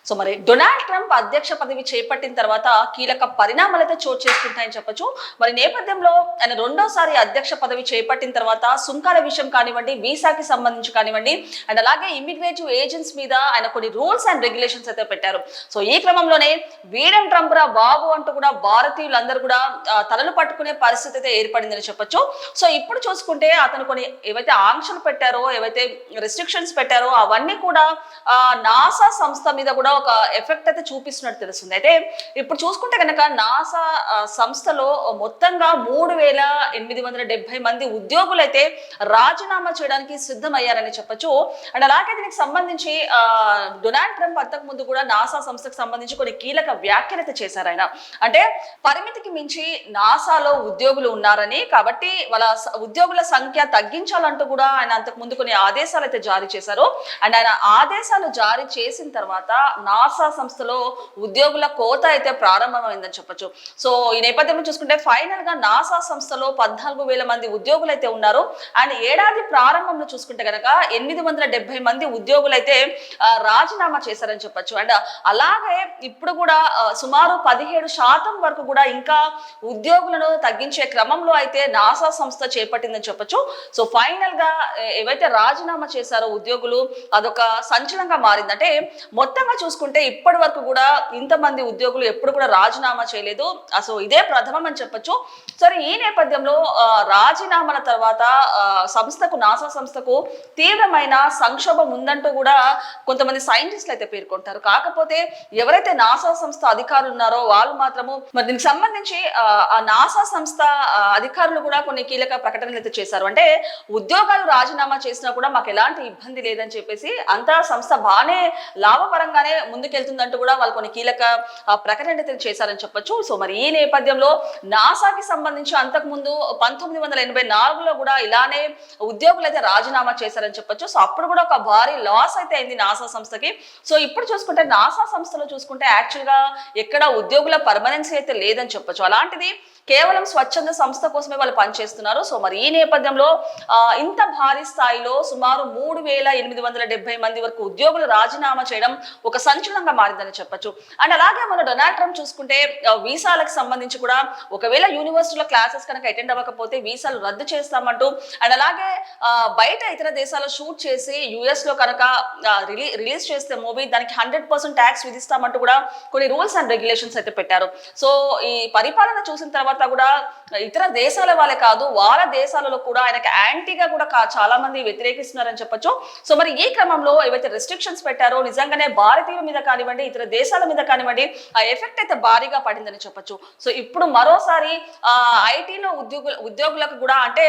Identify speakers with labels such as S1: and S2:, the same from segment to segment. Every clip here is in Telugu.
S1: సో మరి డొనాల్డ్ ట్రంప్ అధ్యక్ష పదవి చేపట్టిన తర్వాత కీలక పరిణామాలు అయితే చోటు చేసుకుంటాయని చెప్పొచ్చు. మరి నేపథ్యంలో ఆయన రెండోసారి అధ్యక్ష పదవి చేపట్టిన తర్వాత సుంకాల విషయం కానివ్వండి, వీసాకి సంబంధించి కానివ్వండి, అండ్ అలాగే ఇమిగ్రేటివ్ ఏజెంట్స్ మీద ఆయన కొన్ని రూల్స్ అండ్ రెగ్యులేషన్స్ అయితే పెట్టారు. సో ఈ క్రమంలోనే వీడెం ట్రంప్ రా బాబు అంటూ కూడా భారతీయులందరూ కూడా తలలు పట్టుకునే పరిస్థితి అయితే ఏర్పడిందని చెప్పొచ్చు. సో ఇప్పుడు చూసుకుంటే అతను కొన్ని ఏవైతే ఆంక్షలు పెట్టారో, ఏవైతే రెస్ట్రిక్షన్స్ పెట్టారో అవన్నీ కూడా నాసా సంస్థ మీద కూడా ఒక ఎఫెక్ట్ అయితే చూపిస్తున్నట్టు తెలుస్తుంది. అయితే ఇప్పుడు చూసుకుంటే కనుక నాసా సంస్థలో మొత్తంగా 3870 మంది ఉద్యోగులు అయితే రాజీనామా చేయడానికి సిద్ధమయ్యారని చెప్పొచ్చు. అండ్ అలాగే దీనికి సంబంధించి డొనాల్డ్ ట్రంప్ అంతకు ముందు కూడా నాసా సంస్థకు సంబంధించి కొన్ని కీలక వ్యాఖ్యలు అయితే చేశారు. ఆయన అంటే పరిమితికి మించి నాసాలో ఉద్యోగులు ఉన్నారని, కాబట్టి వాళ్ళ ఉద్యోగుల సంఖ్య తగ్గించాలంటూ కూడా ఆయన అంతకు ముందు కొన్ని ఆదేశాలు అయితే జారీ చేశారు. అండ్ ఆయన ఆదేశాలు జారీ చేసిన తర్వాత నాసా సంస్థలో ఉద్యోగుల కోత అయితే ప్రారంభమైందని చెప్పొచ్చు. సో ఈ నేపథ్యంలో చూసుకుంటే ఫైనల్ గా నాసా సంస్థలో 14,000 మంది ఉద్యోగులు అయితే ఉన్నారు. అండ్ ఏడాది ప్రారంభంలో చూసుకుంటే కనుక 870 మంది ఉద్యోగులు అయితే రాజీనామా చేశారని చెప్పొచ్చు. అండ్ అలాగే ఇప్పుడు కూడా సుమారు 17% వరకు కూడా ఇంకా ఉద్యోగులను తగ్గించే క్రమంలో అయితే నాసా సంస్థ చేపట్టిందని చెప్పొచ్చు. సో ఫైనల్ గా ఏవైతే రాజీనామా చేశారో ఉద్యోగులు, అదొక సంచలనంగా మారింది. అంటే మొత్తంగా చూసుకుంటే ఇప్పటి వరకు కూడా ఇంతమంది ఉద్యోగులు ఎప్పుడు కూడా రాజీనామా చేయలేదు. అసలు ఇదే ప్రథమం అని చెప్పొచ్చు. సరే ఈ నేపథ్యంలో రాజీనామాల తర్వాత నాసా సంస్థకు తీవ్రమైన సంక్షోభం ఉందంటూ కూడా కొంతమంది సైంటిస్టులు అయితే పేర్కొంటారు. కాకపోతే ఎవరైతే నాసా సంస్థ అధికారులు ఉన్నారో వాళ్ళు మాత్రము మరి దీనికి సంబంధించి ఆ నాసా సంస్థ అధికారులు కూడా కొన్ని కీలక ప్రకటనలు అయితే చేశారు. అంటే ఉద్యోగాలు రాజీనామా చేసినా కూడా మాకు ఎలాంటి ఇబ్బంది లేదని చెప్పేసి, అంతా సంస్థ బాగానే లాభపరంగానే ముందుకెళ్తుందంటూ కూడా వాళ్ళు కొన్ని కీలక ప్రకటన అయితే చేశారని చెప్పొచ్చు. సో మరి ఈ నేపథ్యంలో నాసాకి సంబంధించి అంతకు ముందు 1984లో కూడా ఇలానే ఉద్యోగులు అయితే రాజీనామా చేశారని చెప్పొచ్చు. సో అప్పుడు కూడా ఒక భారీ లాస్ అయితే అయింది నాసా సంస్థకి. సో ఇప్పుడు చూసుకుంటే నాసా సంస్థలో చూసుకుంటే యాక్చువల్ గా ఎక్కడ ఉద్యోగుల పర్మనెన్సీ అయితే లేదని చెప్పొచ్చు. అలాంటిది కేవలం స్వచ్ఛంద సంస్థ కోసమే వాళ్ళు పనిచేస్తున్నారు. సో మరి ఈ నేపథ్యంలో ఇంత భారీ స్థాయిలో సుమారు 3870 మంది వరకు ఉద్యోగులు రాజీనామా చేయడం ఒక సంచలనంగా మారిందని చెప్పొచ్చు. అండ్ అలాగే మన డొనాల్డ్ ట్రంప్ చూసుకుంటే వీసాలకు సంబంధించి కూడా ఒకవేళ యూనివర్సిటీలో క్లాసెస్ కనుక అటెండ్ అవ్వకపోతే వీసాలు రద్దు చేస్తామంటూ, అండ్ అలాగే బయట ఇతర దేశాల్లో షూట్ చేసి యుఎస్ లో కనుక రిలీజ్ చేస్తే మూవీ దానికి 100% ట్యాక్స్ విధిస్తామంటూ కూడా కొన్ని రూల్స్ అండ్ రెగ్యులేషన్స్ అయితే పెట్టారు. సో ఈ పరిపాలన చూసిన తర్వాత కూడా ఇతర దేశాల వాళ్ళే కాదు, వాళ్ళ దేశాలలో కూడా ఆయనకి యాంటీగా కూడా చాలా మంది వ్యతిరేకిస్తున్నారని చెప్పొచ్చు. సో మరి ఈ క్రమంలో ఏవైతే రెస్ట్రిక్షన్స్ పెట్టారో నిజంగానే భారతీయుల మీద కానివ్వండి, ఇతర దేశాల మీద కానివ్వండి ఆ ఎఫెక్ట్ అయితే భారీగా పడిందని చెప్పొచ్చు. సో ఇప్పుడు మరోసారి ఐటీలో ఉద్యోగులకు కూడా అంటే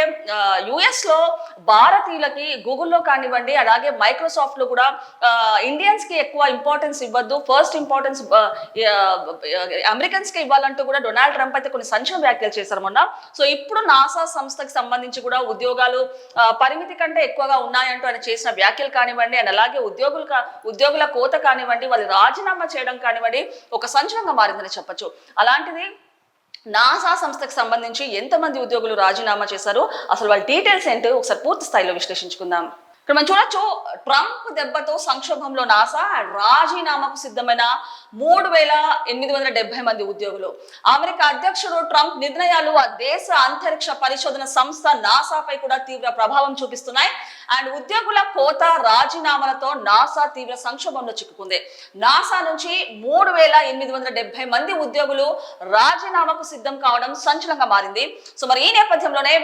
S1: యుఎస్ లో భారతీయులకి గూగుల్లో కానివ్వండి, అలాగే మైక్రోసాఫ్ట్ లో కూడా ఇండియన్స్ కి ఎక్కువ ఇంపార్టెన్స్ ఇవ్వద్దు, ఫస్ట్ ఇంపార్టెన్స్ అమెరికన్స్ కి ఇవ్వాలంటూ కూడా డొనాల్డ్ ట్రంప్ అయితే కొన్ని సంచలన వ్యాఖ్యలు చేశారు మొన్న. సో ఇప్పుడు నాసా సంస్థకి సంబంధించి కూడా ఉద్యోగాలు పరిమితి కంటే ఎక్కువగా ఉన్నాయంటూ ఆయన చేసిన వ్యాఖ్యలు కానివ్వండి, అండ్ అలాగే ఉద్యోగుల కోత కానివ్వండి, వాళ్ళు రాజీనామా చేయడం కానివ్వండి ఒక సంచలనంగా మారిందని చెప్పొచ్చు. అలాంటిది నాసా సంస్థకు సంబంధించి ఎంతమంది ఉద్యోగులు రాజీనామా చేశారు, అసలు వాళ్ళ డీటెయిల్స్ ఏంటో ఒకసారి పూర్తి స్థాయిలో విశ్లేషించుకుందాం. ఇక్కడ మనం చూడొచ్చు, ట్రంప్ దెబ్బతో సంక్షోభంలో నాసా, రాజీనామాకు సిద్ధమైన 3870 మంది ఉద్యోగులు. అమెరికా అధ్యక్షుడు ట్రంప్ నిర్ణయాలు ఆ దేశ అంతరిక్ష పరిశోధన సంస్థ నాసాపై కూడా తీవ్ర ప్రభావం చూపిస్తున్నాయి. అండ్ ఉద్యోగుల కోత రాజీనామాలతో నాసా తీవ్ర సంక్షోభంలో చిక్కుకుంది. నాసా నుంచి 3870 మంది ఉద్యోగులు రాజీనామాకు సిద్ధం కావడం సంచలనంగా మారింది. సో మరి ఈ నేపథ్యంలోనే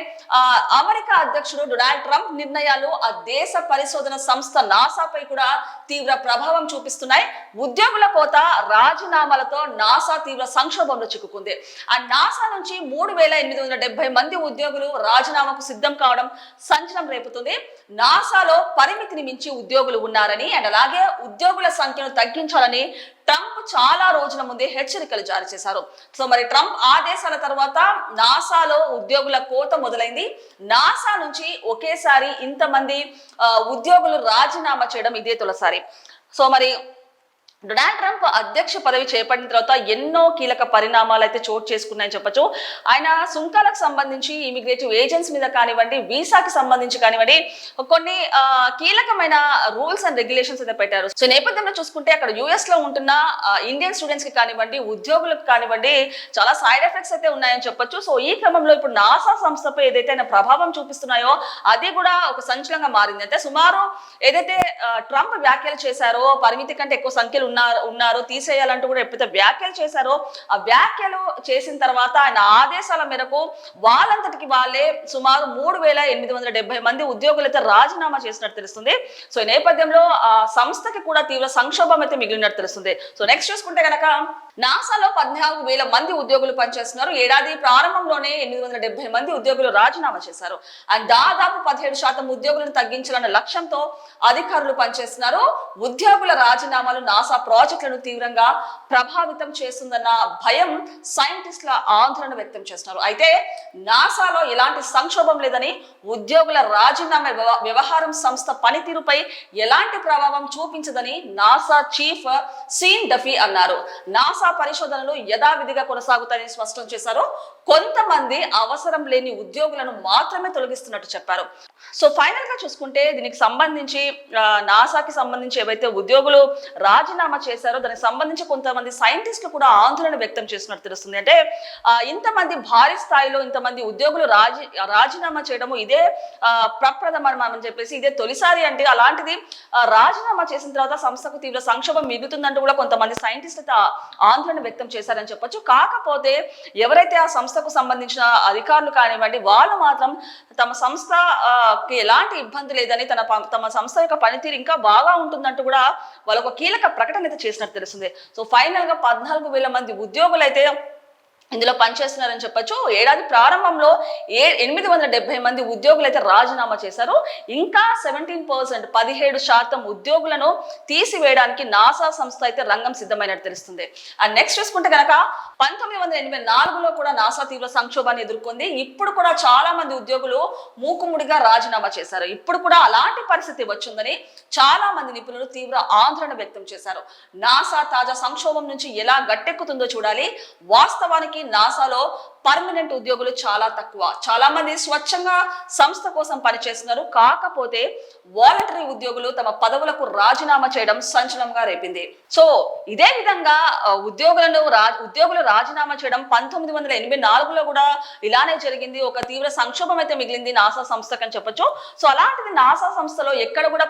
S1: అమెరికా అధ్యక్షుడు డొనాల్డ్ ట్రంప్ నిర్ణయాలు ఆ దేశ పరిశోధన సంస్థ నాసాపై కూడా తీవ్ర ప్రభావం చూపిస్తున్నాయి. ఉద్యోగుల కోత రాజీనామాలతో నాసా తీవ్ర సంక్షోభంలో చిక్కుకుంది. ఆ నాసా నుంచి 3870 మంది ఉద్యోగులు రాజీనామాకు సిద్ధం కావడం సంచలనం రేపుతుంది. నాసాలో పరిమితిని మించి ఉద్యోగులు ఉన్నారని, అండ్ అలాగే ఉద్యోగుల సంఖ్యను తగ్గించాలని ట్రంప్ చాలా రోజుల ముందే హెచ్చరికలు జారీ చేశారు. సో మరి ట్రంప్ ఆదేశాల తర్వాత నాసాలో ఉద్యోగుల కోత మొదలైంది. నాసా నుంచి ఒకేసారి ఇంతమంది ఉద్యోగులు రాజీనామా చేయడం ఇదే తొలిసారి. సో మరి డొనాల్డ్ ట్రంప్ అధ్యక్ష పదవి చేపట్టిన తర్వాత ఎన్నో కీలక పరిణామాలు అయితే చోటు చేసుకున్నాయని చెప్పొచ్చు. ఆయన సుంకాలకు సంబంధించి, ఇమిగ్రేటివ్ ఏజెంట్స్ మీద కానివ్వండి, వీసాకి సంబంధించి కానివ్వండి, కొన్ని కీలకమైన రూల్స్ అండ్ రెగ్యులేషన్స్ అయితే పెట్టారు. సో నేపథ్యంలో చూసుకుంటే అక్కడ యుఎస్ లో ఉంటున్న ఇండియన్ స్టూడెంట్స్ కి కానివ్వండి, ఉద్యోగులకు కానివ్వండి, చాలా సైడ్ ఎఫెక్ట్స్ అయితే ఉన్నాయని చెప్పొచ్చు. సో ఈ క్రమంలో ఇప్పుడు నాసా సంస్థపై ఏదైతే ఆయన ప్రభావం చూపిస్తున్నాయో అది కూడా ఒక సంచలనంగా మారింది. అంటే సుమారు ఏదైతే ట్రంప్ వ్యాఖ్యలు చేశారో, పరిమితి కంటే ఎక్కువ సంఖ్యలు ఉన్నారు తీసేయాలంటూ కూడా ఎప్పుడైతే వ్యాఖ్యలు చేశారో, ఆ వ్యాఖ్యలు చేసిన తర్వాత ఆయన ఆదేశాల మేరకు వాళ్ళంతటికి వాళ్ళే సుమారు 3,870 మంది ఉద్యోగులు అయితే రాజీనామా చేసినట్టు తెలుస్తుంది. సో ఈ నేపథ్యంలో ఆ సంస్థకి కూడా తీవ్ర సంక్షోభం అయితే మిగిలినట్టు తెలుస్తుంది. సో నెక్స్ట్ చూసుకుంటే కనుక నాసాలో 14,000 మంది ఉద్యోగులు పనిచేస్తున్నారు. ఏడాది ప్రారంభంలోనే 870 మంది ఉద్యోగులు రాజీనామా చేశారు. అండ్ దాదాపు 17% ఉద్యోగులను తగ్గించాలన్న లక్ష్యంతో అధికారులు పనిచేస్తున్నారు. ఉద్యోగుల రాజీనామాలు నాసా ప్రాజెక్టులను తీవ్రంగా ప్రభావితం చేస్తుందన్న భయం సైంటిస్టుల ఆందోళన వ్యక్తం చేస్తున్నారు. అయితే నాసాలో ఎలాంటి సంక్షోభం లేదని, ఉద్యోగుల రాజీనామా వ్యవహారం సంస్థ పనితీరుపై ఎలాంటి ప్రభావం చూపించదని నాసా చీఫ్ సీన్ డఫీ అన్నారు. నాసా పరిశోధనలు యథావిధిగా కొనసాగుతాయని స్పష్టం చేశారు. కొంతమంది అవసరం లేని ఉద్యోగులను మాత్రమే తొలగిస్తున్నట్టు చెప్పారు. సో ఫైనల్ గా చూసుకుంటే దీనికి సంబంధించి నాసాకి సంబంధించి ఏవైతే ఉద్యోగులు రాజీనామా చేశారో దానికి సంబంధించి కొంతమంది సైంటిస్టులు కూడా ఆందోళన వ్యక్తం చేస్తున్నట్టు తెలుస్తుంది. అంటే ఇంతమంది భారీ స్థాయిలో ఇంతమంది ఉద్యోగులు రాజీనామా చేయడము ఇదే ప్రప్రథమని చెప్పేసి, ఇదే తొలిసారి అంటే, అలాంటిది రాజీనామా చేసిన తర్వాత సంస్థకు తీవ్ర సంక్షోభం మిగులుతుందంటూ కూడా కొంతమంది సైంటిస్టులు ఆందోళన వ్యక్తం చేశారని చెప్పొచ్చు. కాకపోతే ఎవరైతే ఆ సంస్థకు సంబంధించిన అధికారులు కానివ్వండి, వాళ్ళు మాత్రం తమ సంస్థకి ఎలాంటి ఇబ్బంది లేదని, తమ సంస్థ యొక్క పనితీరు ఇంకా బాగా ఉంటుందంటూ కూడా వాళ్ళు ఒక కీలక ప్రకటన అయితే చేసినట్టు తెలుస్తుంది. సో ఫైనల్ గా 14,000 మంది ఉద్యోగులు అయితే ఇందులో పనిచేస్తున్నారని చెప్పొచ్చు. ఏడాది ప్రారంభంలో 870 మంది ఉద్యోగులు అయితే రాజీనామా చేశారు. ఇంకా 17% ఉద్యోగులను తీసివేయడానికి నాసా సంస్థ అయితే రంగం సిద్ధమైనట్టు తెలుస్తుంది. అండ్ నెక్స్ట్ చూసుకుంటే కనుక 1984లో కూడా నాసా తీవ్ర సంక్షోభాన్ని ఎదుర్కొంది. ఇప్పుడు కూడా చాలా మంది ఉద్యోగులు మూకుముడిగా రాజీనామా చేశారు. ఇప్పుడు కూడా అలాంటి పరిస్థితి వచ్చిందని చాలా మంది నిపుణులు తీవ్ర ఆందోళన వ్యక్తం చేశారు. నాసా తాజా సంక్షోభం నుంచి ఎలా గట్టెక్కుతుందో చూడాలి. వాస్తవానికి నాసాలో పర్మనెంట్ ఉద్యోగులు చాలా తక్కువ. చాలా మంది స్వచ్ఛంగా సంస్థ కోసం పనిచేస్తున్నారు. కాకపోతే వాలంటరీ ఉద్యోగులు తమ పదవులకు రాజీనామా చేయడం సంచలనంగా రేపింది. సో ఇదే విధంగా ఉద్యోగులు రాజీనామా చేయడం 1984లో కూడా ఇలానే జరిగింది. ఒక తీవ్ర సంక్షోభం అయితే మిగిలింది నాసా సంస్థకు అని చెప్పొచ్చు. సో అలాంటిది నాసా సంస్థలో ఎక్కడ కూడా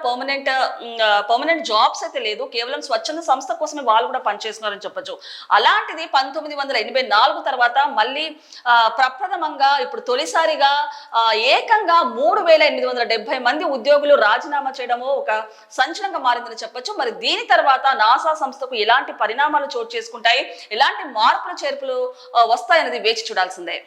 S1: పర్మనెంట్ జాబ్స్ అయితే లేదు. కేవలం స్వచ్ఛంద సంస్థ కోసమే వాళ్ళు కూడా పనిచేస్తున్నారని చెప్పొచ్చు. అలాంటిది 1984 తర్వాత మళ్ళీ ప్రప్రథమంగా ఇప్పుడు తొలిసారిగా ఏకంగా 3,870 మంది ఉద్యోగులు రాజీనామా చేయడము ఒక సంచలనంగా మారిందని చెప్పొచ్చు. మరి దీని తర్వాత నాసా సంస్థకు ఎలాంటి పరిణామాలు చోటు చేసుకుంటాయి, ఎలాంటి మార్పులు చేర్పులు వస్తాయన్నది వేచి చూడాల్సిందే.